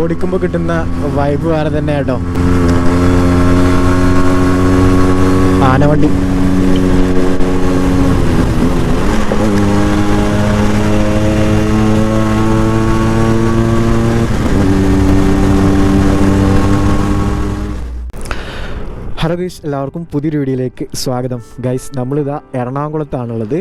ഓടിക്കുമ്പോൾ കിട്ടുന്ന വൈബ് വേറെ തന്നെ കേട്ടോ. ആനവണ്ടി ഹലോ ഗൈസ്, എല്ലാവർക്കും പുതിയൊരു വീഡിയോയിലേക്ക് സ്വാഗതം. ഗൈസ്, നമ്മളിതാ എറണാകുളത്താണുള്ളത്.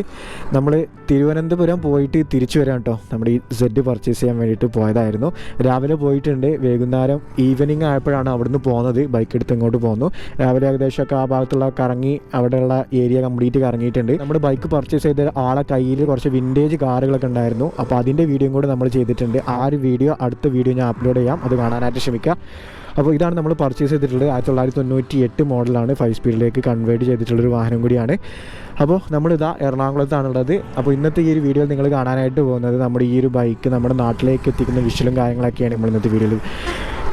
നമ്മൾ തിരുവനന്തപുരം പോയിട്ട് തിരിച്ചു വരാം കേട്ടോ. നമ്മുടെ ഈ സെഡ് പർച്ചേസ് ചെയ്യാൻ വേണ്ടിയിട്ട് പോയതായിരുന്നു. രാവിലെ പോയിട്ടുണ്ട്, വൈകുന്നേരം ഈവനിങ് ആയപ്പോഴാണ് അവിടുന്ന് പോകുന്നത്. ബൈക്ക് എടുത്ത് ഇങ്ങോട്ട് പോന്നു. രാവിലെ ഏകദേശമൊക്കെ ആ ഭാഗത്തുള്ള കറങ്ങി, അവിടെയുള്ള ഏരിയ കംപ്ലീറ്റ് കറങ്ങിയിട്ടുണ്ട്. നമ്മൾ ബൈക്ക് പർച്ചേസ് ചെയ്ത ആളെ കയ്യിൽ കുറച്ച് വിൻറ്റേജ് കാറുകളൊക്കെ ഉണ്ടായിരുന്നു. അപ്പോൾ അതിൻ്റെ വീഡിയോയും കൂടെ നമ്മൾ ചെയ്തിട്ടുണ്ട്. ആ ഒരു വീഡിയോ അടുത്ത വീഡിയോ ഞാൻ അപ്ലോഡ് ചെയ്യാം, അത് കാണാനായിട്ട് ശ്രമിക്കുക. അപ്പോൾ ഇതാണ് നമ്മൾ പർച്ചേസ് ചെയ്തിട്ടുള്ളത്. 1998 മോഡലാണ്. 5 സ്പീഡിലേക്ക് കൺവേർട്ട് ചെയ്തിട്ടുള്ളൊരു വാഹനം കൂടിയാണ്. അപ്പോൾ നമ്മളിതാ എറണാകുളത്താണുള്ളത്. അപ്പോൾ ഇന്നത്തെ ഈ ഒരു വീഡിയോയിൽ നിങ്ങൾ കാണാനായിട്ട് പോകുന്നത് നമ്മുടെ ഈ ഒരു ബൈക്ക് നമ്മുടെ നാട്ടിലേക്ക് എത്തിക്കുന്ന വിഷ്വലും കാര്യങ്ങളൊക്കെയാണ് നമ്മൾ ഇന്നത്തെ വീഡിയോയിൽ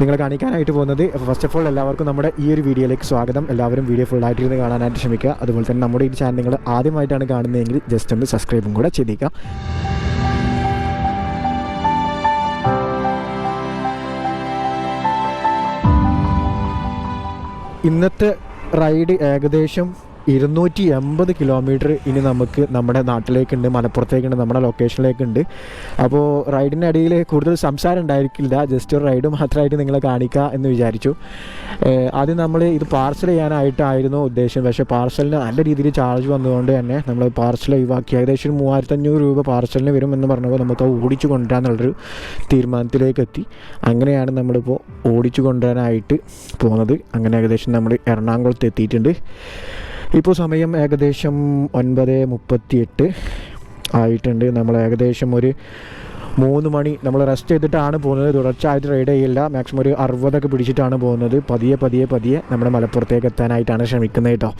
നിങ്ങൾ കാണിക്കാനായിട്ട് പോകുന്നത്. അപ്പോൾ ഫസ്റ്റ് ഓഫ് ഓൾ എല്ലാവർക്കും നമ്മുടെ ഈ ഒരു വീഡിയോയിലേക്ക് സ്വാഗതം. എല്ലാവരും വീഡിയോ ഫുള്ളായിട്ടിരുന്ന് കാണാനായിട്ട് ശ്രമിക്കുക. അതുപോലെ തന്നെ നമ്മുടെ ഈ ചാനൽ നിങ്ങൾ ആദ്യമായിട്ടാണ് കാണുന്നതെങ്കിൽ ജസ്റ്റ് ഒന്ന് സബ്സ്ക്രൈബും കൂടെ ചെയ്തേക്കാം. ഇന്നത്തെ റൈഡ് ഏകദേശം 280 കിലോമീറ്റർ ഇനി നമുക്ക് നമ്മുടെ നാട്ടിലേക്കുണ്ട്, മലപ്പുറത്തേക്കുണ്ട്, നമ്മുടെ ലൊക്കേഷനിലേക്കുണ്ട്. അപ്പോൾ റൈഡിൻ്റെ ഇടയിൽ കൂടുതൽ സംസാരം ഉണ്ടായിരിക്കില്ല, ജസ്റ്റ് ഒരു റൈഡ് മാത്രമായിട്ട് നിങ്ങളെ കാണിക്കുക എന്ന് വിചാരിച്ചു. ആദ്യം നമ്മൾ ഇത് പാർസൽ ചെയ്യാനായിട്ടായിരുന്നു ഉദ്ദേശം. പക്ഷേ പാർസലിന് നല്ല രീതിയിൽ ചാർജ് വന്നതുകൊണ്ട് തന്നെ നമ്മൾ പാർസൽ ഒഴിവാക്കി. ഏകദേശം 3500 രൂപ പാർസലിന് വരുമെന്ന് പറഞ്ഞപ്പോൾ നമുക്ക് ഓടിച്ചു കൊണ്ടുവരാന്നുള്ളൊരു തീരുമാനത്തിലേക്ക് എത്തി. അങ്ങനെയാണ് നമ്മളിപ്പോൾ ഓടിച്ചു കൊണ്ടുവരാനായിട്ട് പോകുന്നത്. അങ്ങനെ ഏകദേശം നമ്മൾ എറണാകുളത്ത് എത്തിയിട്ടുണ്ട്. ഇപ്പോൾ സമയം ഏകദേശം 9:38 ആയിട്ടുണ്ട്. നമ്മൾ ഏകദേശം ഒരു 3 മണി നമ്മൾ റെസ്റ്റ് ചെയ്തിട്ടാണ് പോകുന്നത്. തുടർച്ചയായിട്ട് റൈഡ് ചെയ്യില്ല. മാക്സിമം ഒരു 60 പിടിച്ചിട്ടാണ് പോകുന്നത്. പതിയെ നമ്മുടെ മലപ്പുറത്തേക്ക് എത്താനായിട്ടാണ് ശ്രമിക്കുന്നത് കേട്ടോ.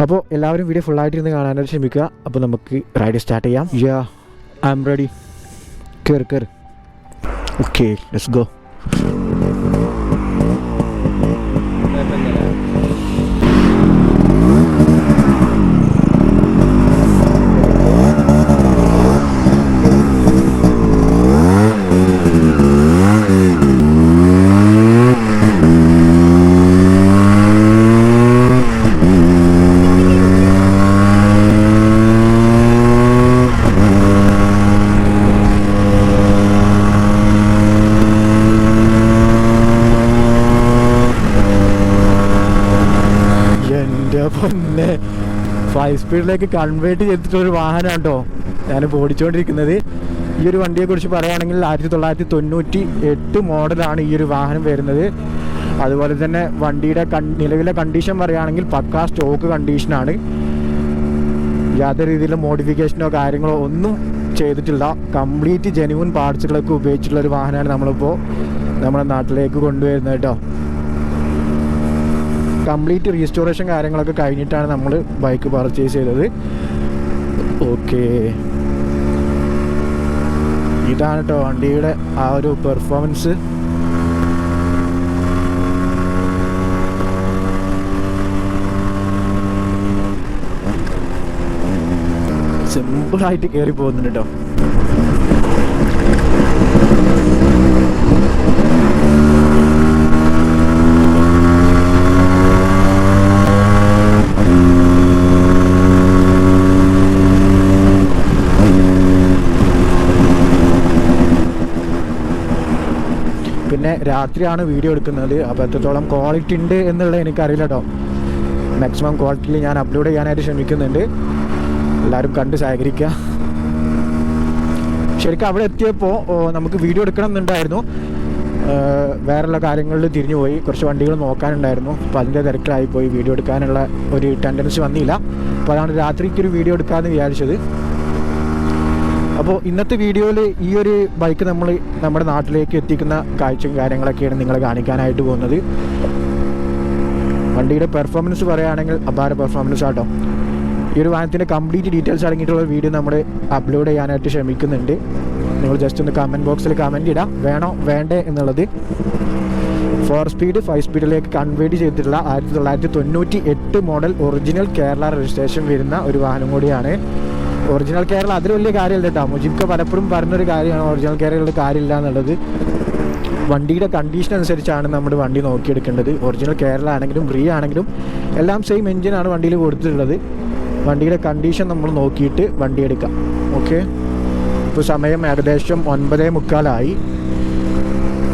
അപ്പോൾ എല്ലാവരും വീഡിയോ ഫുള്ളായിട്ടിരുന്ന് കാണാനായിട്ട് ശ്രമിക്കുക. അപ്പോൾ നമുക്ക് റൈഡ് സ്റ്റാർട്ട് ചെയ്യാം. I am ready. കയറി ഓക്കെ, ലെറ്റ്സ് ഗോ. പിന്നെ 5 സ്പീഡിലേക്ക് കൺവേർട്ട് ചെയ്തിട്ടുള്ളൊരു വാഹനമാണ് കേട്ടോ ഞാനിപ്പോൾ ഓടിച്ചുകൊണ്ടിരിക്കുന്നത്. ഈ ഒരു വണ്ടിയെക്കുറിച്ച് പറയുകയാണെങ്കിൽ 1998 മോഡലാണ് ഈ ഒരു വാഹനം വരുന്നത്. അതുപോലെ തന്നെ വണ്ടിയുടെ നിലവിലെ കണ്ടീഷൻ പറയുകയാണെങ്കിൽ പക്കാ സ്റ്റോക്ക് കണ്ടീഷനാണ്. യാതൊരു രീതിയിലും മോഡിഫിക്കേഷനോ കാര്യങ്ങളോ ഒന്നും ചെയ്തിട്ടില്ല. കംപ്ലീറ്റ് ജെന്യുവൻ പാർട്സുകളൊക്കെ ഉപയോഗിച്ചിട്ടുള്ളൊരു വാഹനമാണ് നമ്മളിപ്പോൾ നമ്മുടെ നാട്ടിലേക്ക് കൊണ്ടുവരുന്നത് കേട്ടോ. കംപ്ലീറ്റ് റീസ്റ്റോറേഷൻ കാര്യങ്ങളൊക്കെ കഴിഞ്ഞിട്ടാണ് നമ്മൾ ബൈക്ക് പർച്ചേസ് ചെയ്തത്. ഓക്കെ, ഇതാണ് കേട്ടോ വണ്ടിയുടെ ആ ഒരു പെർഫോമൻസ്. സിമ്പിളായിട്ട് കയറി പോകുന്നുണ്ട് കേട്ടോ. പിന്നെ രാത്രിയാണ് വീഡിയോ എടുക്കുന്നത്. അപ്പോൾ എത്രത്തോളം ക്വാളിറ്റി ഉണ്ട് എന്നുള്ളത് എനിക്കറിയില്ല കേട്ടോ. മാക്സിമം ക്വാളിറ്റിയിൽ ഞാൻ അപ്ലോഡ് ചെയ്യാനായിട്ട് ശ്രമിക്കുന്നുണ്ട്. എല്ലാവരും കണ്ട് സഹകരിക്കുക. ശരിക്കും അവിടെ എത്തിയപ്പോൾ നമുക്ക് വീഡിയോ എടുക്കണം എന്നുണ്ടായിരുന്നു. വേറെയുള്ള കാര്യങ്ങളിൽ തിരിഞ്ഞു പോയി. കുറച്ച് വണ്ടികൾ നോക്കാനുണ്ടായിരുന്നു. അപ്പോൾ അതിൻ്റെ തിരക്കിലായിപ്പോയി. വീഡിയോ എടുക്കാനുള്ള ഒരു ടെൻഡൻസി വന്നില്ല. അപ്പോൾ അതാണ് രാത്രിക്കൊരു വീഡിയോ എടുക്കാമെന്ന് വിചാരിച്ചത്. അപ്പോൾ ഇന്നത്തെ വീഡിയോയിൽ ഈ ഒരു ബൈക്ക് നമ്മൾ നമ്മുടെ നാട്ടിലേക്ക് എത്തിക്കുന്ന കാഴ്ചയും കാര്യങ്ങളൊക്കെയാണ് നിങ്ങളെ കാണിക്കാനായിട്ട് പോകുന്നത്. വണ്ടിയുടെ പെർഫോമൻസ് പറയുകയാണെങ്കിൽ അപാര പെർഫോമൻസ് ആട്ടോ. ഈ ഒരു വാഹനത്തിൻ്റെ കംപ്ലീറ്റ് ഡീറ്റെയിൽസ് അടങ്ങിയിട്ടുള്ള വീഡിയോ നമ്മൾ അപ്ലോഡ് ചെയ്യാനായിട്ട് ശ്രമിക്കുന്നുണ്ട്. നിങ്ങൾ ജസ്റ്റ് ഒന്ന് കമൻറ്റ് ബോക്സിൽ കമൻറ്റ് ഇടാം, വേണോ വേണ്ടേ എന്നുള്ളത്. 4 സ്പീഡ് 5 സ്പീഡിലേക്ക് കൺവേർട്ട് ചെയ്തിട്ടുള്ള 1998 മോഡൽ ഒറിജിനൽ കേരള രജിസ്ട്രേഷൻ വരുന്ന ഒരു വാഹനം കൂടിയാണ്. ഒറിജിനൽ കേരള അതിൽ വലിയ കാര്യമില്ല കേട്ടോ. മുജിബ്ക്ക് പലപ്പോഴും പറഞ്ഞൊരു കാര്യമാണ് ഒറിജിനൽ കേരളയുടെ കാര്യമില്ല എന്നുള്ളത്. വണ്ടിയുടെ കണ്ടീഷൻ അനുസരിച്ചാണ് നമ്മൾ വണ്ടി നോക്കിയെടുക്കേണ്ടത്. ഒറിജിനൽ കേരള ആണെങ്കിലും റീ ആണെങ്കിലും എല്ലാം സെയിം എഞ്ചിനാണ് വണ്ടിയിൽ കൊടുത്തിട്ടുള്ളത്. വണ്ടിയുടെ കണ്ടീഷൻ നമ്മൾ നോക്കിയിട്ട് വണ്ടി എടുക്കാം. ഓക്കെ, ഇപ്പോൾ സമയം ഏകദേശം 9:45.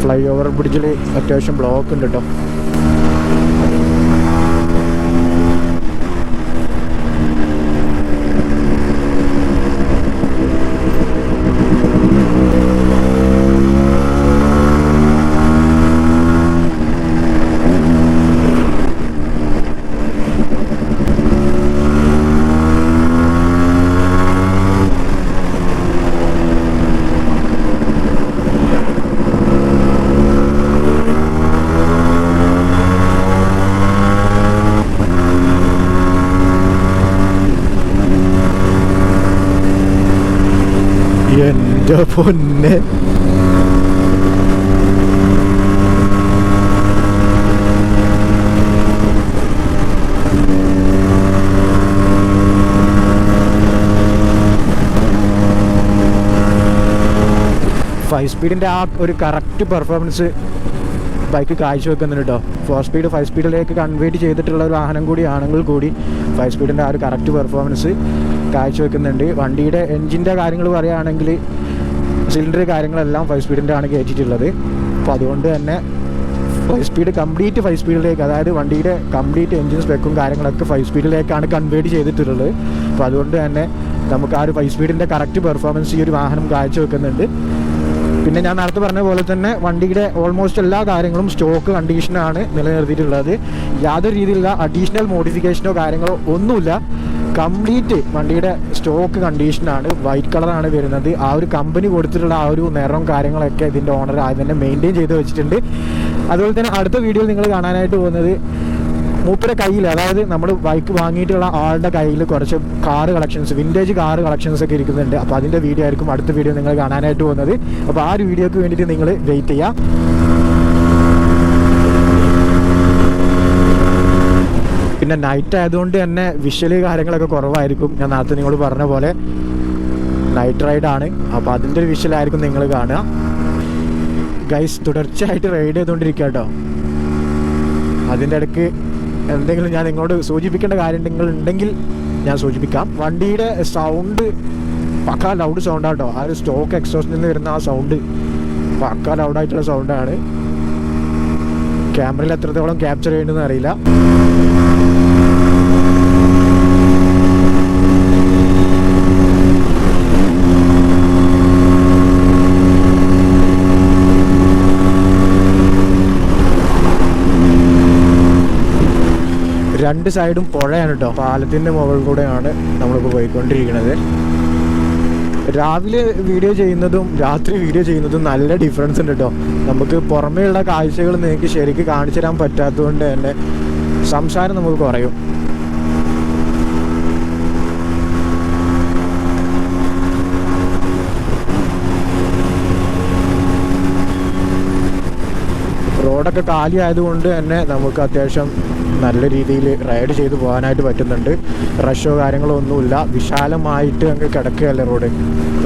ഫ്ലൈ ഓവർ ബ്രിഡ്ജിൽ അത്യാവശ്യം ബ്ലോക്ക് ഉണ്ട് കേട്ടോ. എൻ്റെ പൊന്നെ, ഫൈവ് സ്പീഡിൻ്റെ ആ ഒരു കറക്റ്റ് പെർഫോമൻസ് ബൈക്ക് കാഴ്ചവെക്കുന്നുണ്ട് കേട്ടോ. 4 സ്പീഡ് 5 സ്പീഡിലേക്ക് കൺവേർട്ട് ചെയ്തിട്ടുള്ള ഒരു വാഹനം കൂടിയാണെങ്കിൽ കൂടി 5 സ്പീഡിൻ്റെ ആ ഒരു കറക്റ്റ് പെർഫോമൻസ് കാഴ്ചവെക്കുന്നുണ്ട്. വണ്ടിയുടെ എൻജിൻ്റെ കാര്യങ്ങൾ പറയുകയാണെങ്കിൽ സിലിണ്ടർ കാര്യങ്ങളെല്ലാം 5 സ്പീഡിൻ്റെ ആണ് കയറ്റിയിട്ടുള്ളത്. അപ്പോൾ അതുകൊണ്ട് തന്നെ 5 സ്പീഡ് കംപ്ലീറ്റ് 5 സ്പീഡിലേക്ക്, അതായത് വണ്ടിയുടെ കംപ്ലീറ്റ് എൻജിൻ സ്പെക്കും കാര്യങ്ങളൊക്കെ 5 സ്പീഡിലേക്കാണ് കൺവേർട്ട് ചെയ്തിട്ടുള്ളത്. അപ്പോൾ അതുകൊണ്ട് തന്നെ നമുക്ക് ആ ഒരു 5 സ്പീഡിൻ്റെ കറക്റ്റ് പെർഫോമൻസ് ഈ ഒരു വാഹനം കാഴ്ചവെക്കുന്നുണ്ട്. പിന്നെ ഞാൻ നേരത്തെ പറഞ്ഞ പോലെ തന്നെ വണ്ടിയുടെ ഓൾമോസ്റ്റ് എല്ലാ കാര്യങ്ങളും സ്റ്റോക്ക് കണ്ടീഷനാണ് നിലനിർത്തിയിട്ടുള്ളത്. യാതൊരു രീതിയിലുള്ള അഡീഷണൽ മോഡിഫിക്കേഷനോ കാര്യങ്ങളോ ഒന്നുമില്ല. കംപ്ലീറ്റ് വണ്ടിയുടെ സ്റ്റോക്ക് കണ്ടീഷനാണ്. വൈറ്റ് കളറാണ് വരുന്നത്. ആ ഒരു കമ്പനി കൊടുത്തിട്ടുള്ള ആ ഒരു നിറവും കാര്യങ്ങളൊക്കെ ഇതിൻ്റെ ഓണർ ആദ്യം തന്നെ മെയിൻറ്റെയിൻ ചെയ്ത് വെച്ചിട്ടുണ്ട്. അതുപോലെ തന്നെ അടുത്ത വീഡിയോയിൽ നിങ്ങൾ കാണാനായിട്ട് പോകുന്നത് മൂപ്പരുടെ കയ്യിൽ, അതായത് നമ്മൾ ബൈക്ക് വാങ്ങിയിട്ടുള്ള ആളുടെ കയ്യിൽ കുറച്ച് car collections, vintage car collections ഒക്കെ ഇരിക്കുന്നുണ്ട്. അപ്പോൾ അതിൻ്റെ വീഡിയോ ആയിരിക്കും അടുത്ത വീഡിയോ നിങ്ങൾ കാണാനായിട്ട് പോകുന്നത്. അപ്പോൾ ആ ഒരു വീഡിയോക്ക് വേണ്ടിയിട്ട് നിങ്ങൾ വെയിറ്റ് ചെയ്യുക. പിന്നെ നൈറ്റ് ആയതുകൊണ്ട് തന്നെ വിഷ്വല് കാര്യങ്ങളൊക്കെ കുറവായിരിക്കും. ഞാൻ നേരത്തെ നിങ്ങളോട് പറഞ്ഞ പോലെ നൈറ്റ് റൈഡാണ്. അപ്പോൾ അതിൻ്റെ ഒരു വിഷ്വലായിരിക്കും നിങ്ങൾ കാണുക. ഗൈസ് തുടർച്ചയായിട്ട് റൈഡ് ചെയ്തുകൊണ്ടിരിക്കുക കേട്ടോ. അതിൻ്റെ ഇടയ്ക്ക് എന്തെങ്കിലും ഞാൻ നിങ്ങളോട് സൂചിപ്പിക്കേണ്ട കാര്യം ഉണ്ടെങ്കിൽ ഞാൻ സൂചിപ്പിക്കാം. വണ്ടിയുടെ സൗണ്ട് പക്കാ ലൗഡ് സൗണ്ടാണ് കേട്ടോ. ആ ഒരു സ്റ്റോക്ക് എക്സോസ്റ്റിൽ നിന്ന് വരുന്ന ആ സൗണ്ട് പക്കാ ലൗഡായിട്ടുള്ള സൗണ്ടാണ്. ക്യാമറയിൽ എത്രത്തോളം ക്യാപ്ചർ ചെയ്യേണ്ടതെന്ന് അറിയില്ല. രണ്ട് സൈഡും പുഴയാണ് കേട്ടോ. പാലത്തിൻ്റെ മുകളിൽ കൂടെയാണ് നമ്മളിപ്പോൾ പോയിക്കൊണ്ടിരിക്കുന്നത്. രാവിലെ വീഡിയോ ചെയ്യുന്നതും രാത്രി വീഡിയോ ചെയ്യുന്നതും നല്ല ഡിഫറൻസ് ഉണ്ട് കേട്ടോ. നമുക്ക് പുറമേയുള്ള കാഴ്ചകൾ നിങ്ങൾക്ക് ശരിക്കും കാണിച്ചു തരാൻ പറ്റാത്തതുകൊണ്ട് തന്നെ സംസാരം നമുക്ക് കുറയും. റോഡൊക്കെ കാലി ആയതുകൊണ്ട് തന്നെ നമുക്ക് അത്യാവശ്യം നല്ല രീതിയിൽ റൈഡ് ചെയ്ത് പോകാനായിട്ട് പറ്റുന്നുണ്ട്. റഷോ കാര്യങ്ങളോ ഒന്നുമില്ല. വിശാലമായിട്ട് അങ്ങ് കിടക്കുകയല്ലേ റോഡ്.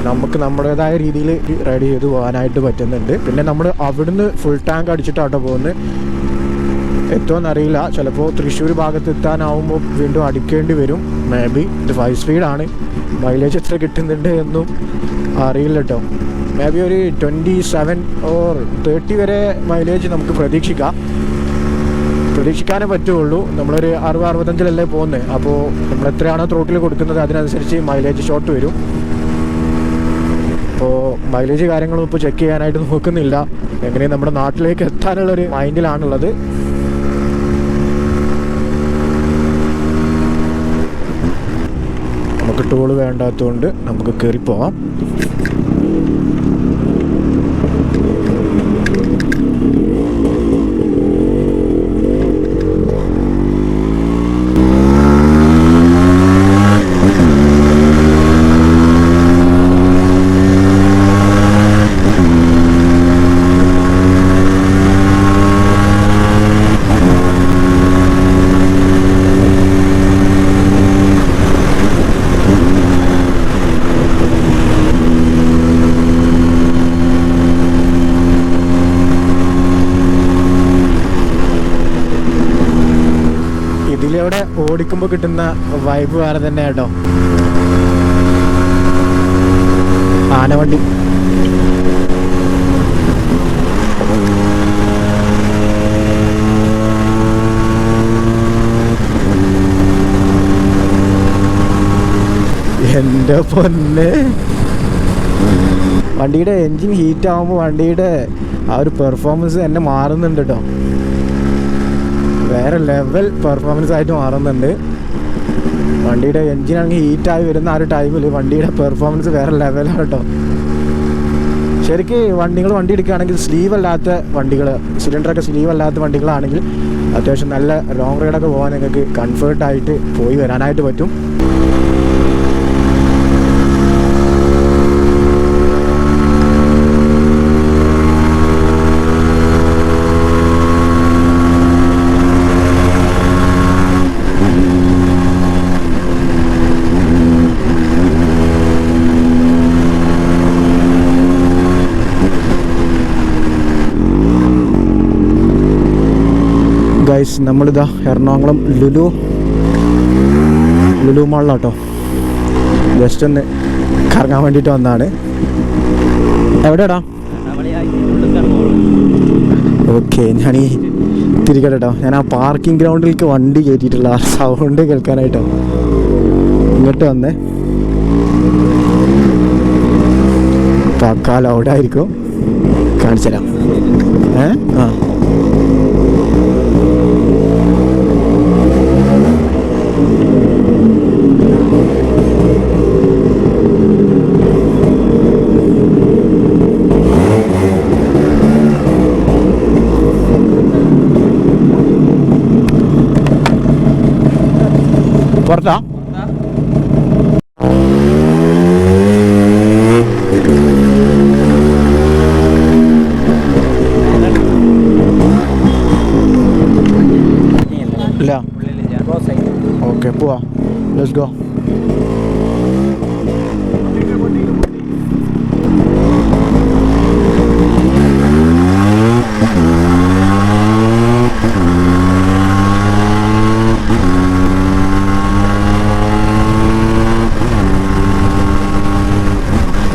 നമുക്ക് നമ്മുടേതായ രീതിയിൽ റൈഡ് ചെയ്ത് പോകാനായിട്ട് പറ്റുന്നുണ്ട്. പിന്നെ നമ്മൾ അവിടുന്ന് ഫുൾ ടാങ്ക് അടിച്ചിട്ടാട്ടോ പോകുന്നത്. എത്തുമെന്നറിയില്ല. ചിലപ്പോൾ തൃശ്ശൂർ ഭാഗത്ത് എത്താനാവുമ്പോൾ വീണ്ടും അടിക്കേണ്ടി വരും. മേ ബി ഇത് 5 സ്പീഡാണ്. മൈലേജ് എത്ര കിട്ടുന്നുണ്ട് എന്നും അറിയില്ല കേട്ടോ. മേ ബി ഒരു 27 or 30 വരെ മൈലേജ് നമുക്ക് പ്രതീക്ഷിക്കാനേ പറ്റുള്ളൂ. നമ്മളൊരു 60-65 പോകുന്നത്. അപ്പോൾ നമ്മൾ എത്രയാണോ ത്രോട്ടിൽ കൊടുക്കുന്നത് അതിനനുസരിച്ച് മൈലേജ് ഷോർട്ട് വരും. അപ്പോൾ മൈലേജ് കാര്യങ്ങളും ഇപ്പോൾ ചെക്ക് ചെയ്യാനായിട്ട് നോക്കുന്നില്ല. എങ്ങനെയും നമ്മുടെ നാട്ടിലേക്ക് എത്താനുള്ളൊരു മൈൻഡിലാണുള്ളത്. നമുക്ക് ടോൾ വേണ്ടാത്തതുകൊണ്ട് നമുക്ക് കയറിപ്പോവാം. ഓടിക്കുമ്പോൾ കിട്ടുന്ന വൈബ് വേറെ തന്നെ കേട്ടോ. ആനവണ്ടി എൻ്റെ പൊന്നെ, വണ്ടിയുടെ എൻജിൻ ഹീറ്റ് ആകുമ്പോൾ വണ്ടിയുടെ ആ ഒരു പെർഫോമൻസ് തന്നെ മാറുന്നുണ്ട് കേട്ടോ. വേറെ ലെവൽ പെർഫോമൻസ് ആയിട്ട് മാറുന്നുണ്ട്. വണ്ടിയുടെ എൻജിനാണെങ്കിൽ ഹീറ്റായി വരുന്ന ആ ഒരു ടൈമിൽ വണ്ടിയുടെ പെർഫോമൻസ് വേറെ ലെവലാണ് കേട്ടോ. ശരിക്കും നിങ്ങൾ വണ്ടി എടുക്കുകയാണെങ്കിൽ സ്ലീവ് അല്ലാത്ത വണ്ടികൾ, സിലിണ്ടറൊക്കെ സ്ലീവ് അല്ലാത്ത വണ്ടികളാണെങ്കിൽ അത്യാവശ്യം നല്ല ലോങ് റൈഡൊക്കെ പോകാൻ നിങ്ങൾക്ക് കംഫർട്ടായിട്ട് പോയി വരാനായിട്ട് പറ്റും. ഗൈസ്, നമ്മളിതാ എറണാകുളം ലുലു മാളിലാട്ടോ. ജസ്റ്റ് ഒന്ന് കറങ്ങാൻ വേണ്ടിയിട്ട് വന്നതാണ്. എവിടെയാടാ? ഓക്കെ, ഞാനീ തിരികട്ടെ കേട്ടോ. ഞാൻ ആ പാർക്കിംഗ് ഗ്രൗണ്ടിലേക്ക് വണ്ടി കയറ്റിയിട്ടുള്ള ആ സൗണ്ട് കേൾക്കാനായിട്ടോ ഇങ്ങോട്ട് വന്നേ. പക്കാ ലൗഡായിരിക്കും, കാണിച്ചു തരാം. ആ പുറത്താ? ഇല്ല. ഓക്കെ, പോവാ. Let's go.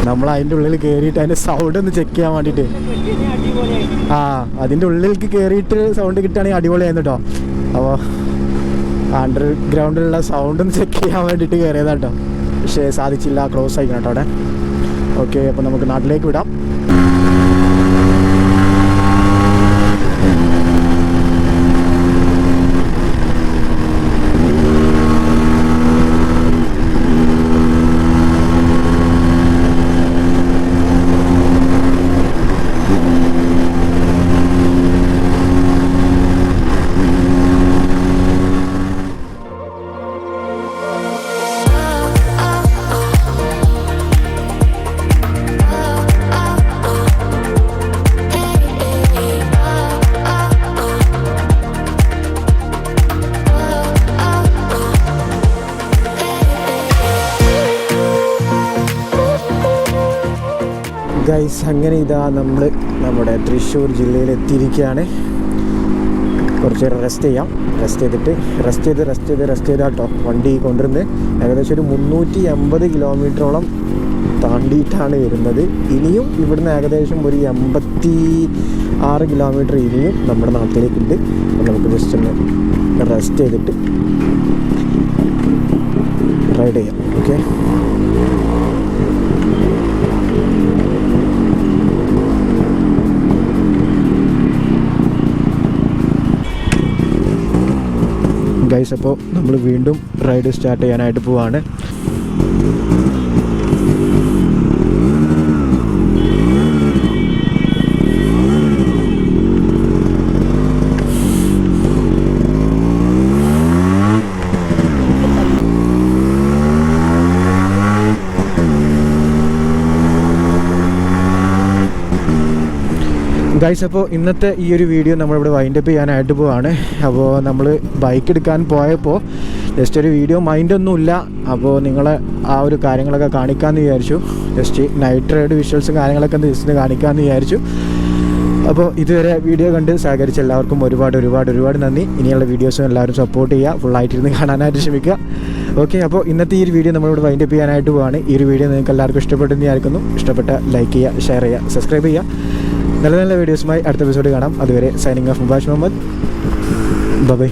നമ്മൾ അതിൻ്റെ ഉള്ളിൽ കയറിയിട്ട് അതിൻ്റെ സൗണ്ട് ഒന്ന് ചെക്ക് ചെയ്യാൻ വേണ്ടിയിട്ട്, അതിൻ്റെ ഉള്ളിലേക്ക് കയറിയിട്ട് സൗണ്ട് കിട്ടുകയാണെങ്കിൽ അടിപൊളിയായിരുന്നു കേട്ടോ. അപ്പോൾ അണ്ടർഗ്രൗണ്ടിലുള്ള സൗണ്ട് ഒന്ന് ചെക്ക് ചെയ്യാൻ വേണ്ടിയിട്ട് കയറിയതാണ് കേട്ടോ. പക്ഷേ സാധിച്ചില്ല, ക്ലോസ് ആയിക്കണം കേട്ടോ അവിടെ. ഓക്കെ, അപ്പോൾ നമുക്ക് നാട്ടിലേക്ക് വിടാം. ഗൈസ്, അങ്ങനെ ഇതാ നമ്മൾ നമ്മുടെ തൃശ്ശൂർ ജില്ലയിൽ എത്തിയിരിക്കുകയാണ്. കുറച്ച് നേരം റെസ്റ്റ് ചെയ്താട്ടോ വണ്ടി കൊണ്ടുവരുന്നത്. ഏകദേശം ഒരു 380 കിലോമീറ്ററോളം താണ്ടിയിട്ടാണ് വരുന്നത്. ഇനിയും ഇവിടുന്ന് ഏകദേശം ഒരു 86 കിലോമീറ്റർ ഇനിയും നമ്മുടെ നാട്ടിലേക്കുണ്ട്. അപ്പോൾ നമുക്ക് ജസ്റ്റ് ഒന്ന് റെസ്റ്റ് ചെയ്തിട്ട് റൈഡ് ചെയ്യാം. ഓക്കെ, ഗൈസ്, അപ്പോൾ നമ്മൾ വീണ്ടും റൈഡ് സ്റ്റാർട്ട് ചെയ്യാനായിട്ട് പോവാണ്. ഗൈസ്, അപ്പോൾ ഇന്നത്തെ ഈ ഒരു വീഡിയോ നമ്മളിവിടെ വൈൻഡപ്പ് ചെയ്യാനായിട്ട് പോവാണ്. അപ്പോൾ നമ്മൾ ബൈക്ക് എടുക്കാൻ പോയപ്പോൾ ജസ്റ്റ് ഒരു വീഡിയോ മൈൻഡൊന്നുമില്ല. അപ്പോൾ നിങ്ങളെ ആ ഒരു കാര്യങ്ങളൊക്കെ കാണിക്കാമെന്ന് വിചാരിച്ചു. ജസ്റ്റ് നൈറ്റ് റൈഡ് വിഷ്വൽസും കാര്യങ്ങളൊക്കെ ജസ്റ്റ് കാണിക്കാമെന്ന് വിചാരിച്ചു. അപ്പോൾ ഇതുവരെ വീഡിയോ കണ്ട് സഹകരിച്ച എല്ലാവർക്കും ഒരുപാട് നന്ദി. ഇനിയുള്ള വീഡിയോസും എല്ലാവരും സപ്പോർട്ട് ചെയ്യുക, ഫുള്ളായിട്ടിരുന്ന് കാണാനായിട്ട് ശ്രമിക്കുക. ഓക്കെ, അപ്പോൾ ഇന്നത്തെ ഈ ഒരു വീഡിയോ നമ്മളിവിടെ വൈൻഡപ്പ് ചെയ്യാനായിട്ട് പോവാണ്. ഈ ഒരു വീഡിയോ നിങ്ങൾക്ക് എല്ലാവർക്കും ഇഷ്ടപ്പെട്ടെന്ന് വിചാരിക്കുന്നു. ഇഷ്ടപ്പെട്ട ലൈക്ക് ചെയ്യുക, ഷെയർ ചെയ്യുക, സബ്സ്ക്രൈബ് ചെയ്യുക. നല്ല വീഡിയോസുമായി അടുത്ത എപ്പിസോഡ് കാണാം. അതുവരെ signing off Mubash Muhammad. By.